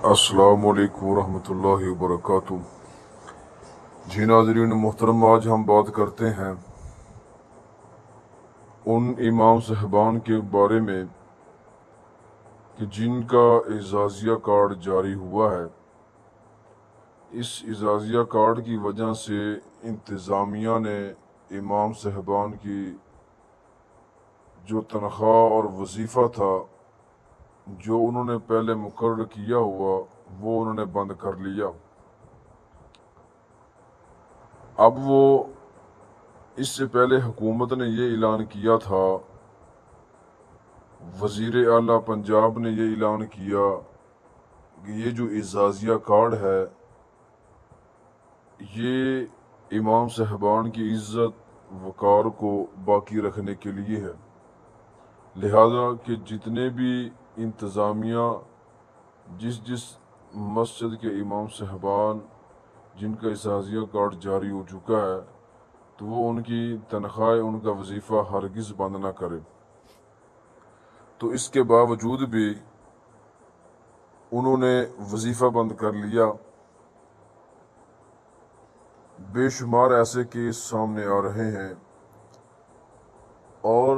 अस्सलामु अलैकुम रहमतुल्लाहि वबरकातुहू। जी नाज़रीन मोहतरम, आज हम बात करते हैं उन इमाम साहबान के बारे में कि जिनका एजाज़िया कार्ड जारी हुआ है। इस एजाज़िया कार्ड की वजह से इंतज़ामिया ने इमाम साहबान की जो तनख्वाह और वजीफ़ा था जो उन्होंने पहले मुकर्रर किया हुआ वो उन्होंने बंद कर लिया। अब वो इससे पहले हुकूमत ने ये ऐलान किया था, वज़ीर आला पंजाब ने ये ऐलान किया कि ये जो एजाज़िया कार्ड है ये इमाम साहबान की इज़्ज़त वक़ार को बाकी रखने के लिए है। लिहाजा कि जितने भी इंतज़ामिया जिस मस्जिद के इमाम साहबान जिनका एजाज़िया कार्ड जारी हो चुका है तो वो उनकी तनख्वाह उनका वजीफ़ा हरगिज़ बंद ना करे। तो इसके बावजूद भी उन्होंने वजीफ़ा बंद कर लिया। बेशुमार ऐसे केस सामने आ रहे हैं और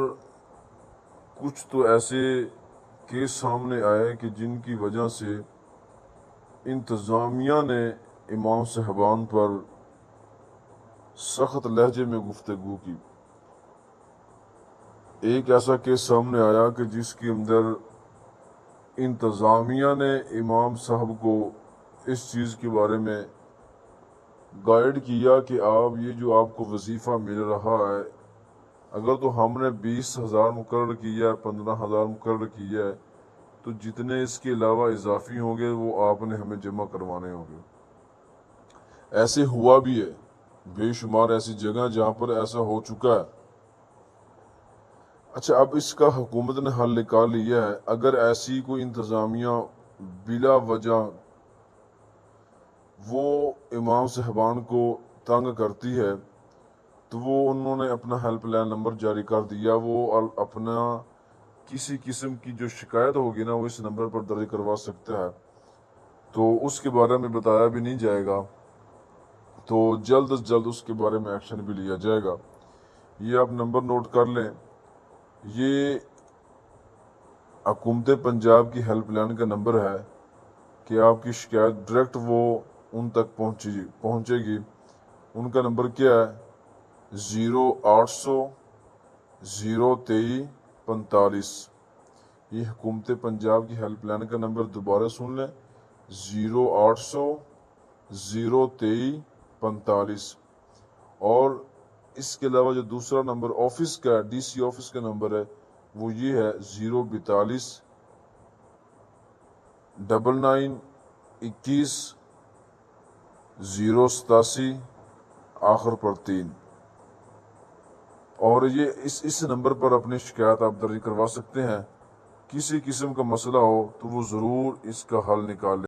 कुछ तो ऐसे केस सामने आए कि जिनकी वजह से इंतज़ामिया ने इमाम साहबान पर सख्त लहजे में गुफ्तगू की। एक ऐसा केस सामने आया कि जिसके अंदर इंतज़ामिया ने इमाम साहब को इस चीज़ के बारे में गाइड किया कि आप ये जो आपको वजीफ़ा मिल रहा है, अगर तो हमने 20,000 मुकर्रर किया है, 15,000 मुकर्रर किया है, तो जितने इसके अलावा इजाफी होंगे वो आपने हमें जमा करवाने होंगे। ऐसे हुआ भी है, बेशुमार ऐसी जगह जहाँ पर ऐसा हो चुका है। अच्छा, अब इसका हुकूमत ने हल निकाल लिया है। अगर ऐसी कोई इंतज़ामिया बिला वजह वो इमाम साहबान को तंग करती है तो वो उन्होंने अपना हेल्पलाइन नंबर जारी कर दिया। वो अपना किसी किस्म की जो शिकायत होगी ना वो इस नंबर पर दर्ज करवा सकता है। तो उसके बारे में बताया भी नहीं जाएगा, तो जल्द से जल्द उसके बारे में एक्शन भी लिया जाएगा। ये आप नंबर नोट कर लें। ये हुकूमत पंजाब की हेल्पलाइन का नंबर है कि आपकी शिकायत डायरेक्ट वो उन तक पहुंचेगी। उनका नंबर क्या है? 0800 023 45। ये हुकूमत पंजाब की हेल्पलाइन का नंबर दोबारा सुन लें, 0800 023 45। और इसके अलावा जो दूसरा नंबर ऑफिस का DC ऑफिस का नंबर है वो ये है 042 99 21 087 आखिर पर 3। और ये इस नंबर पर अपनी शिकायत आप दर्ज करवा सकते हैं। किसी किस्म का मसला हो तो वो ज़रूर इसका हल निकाल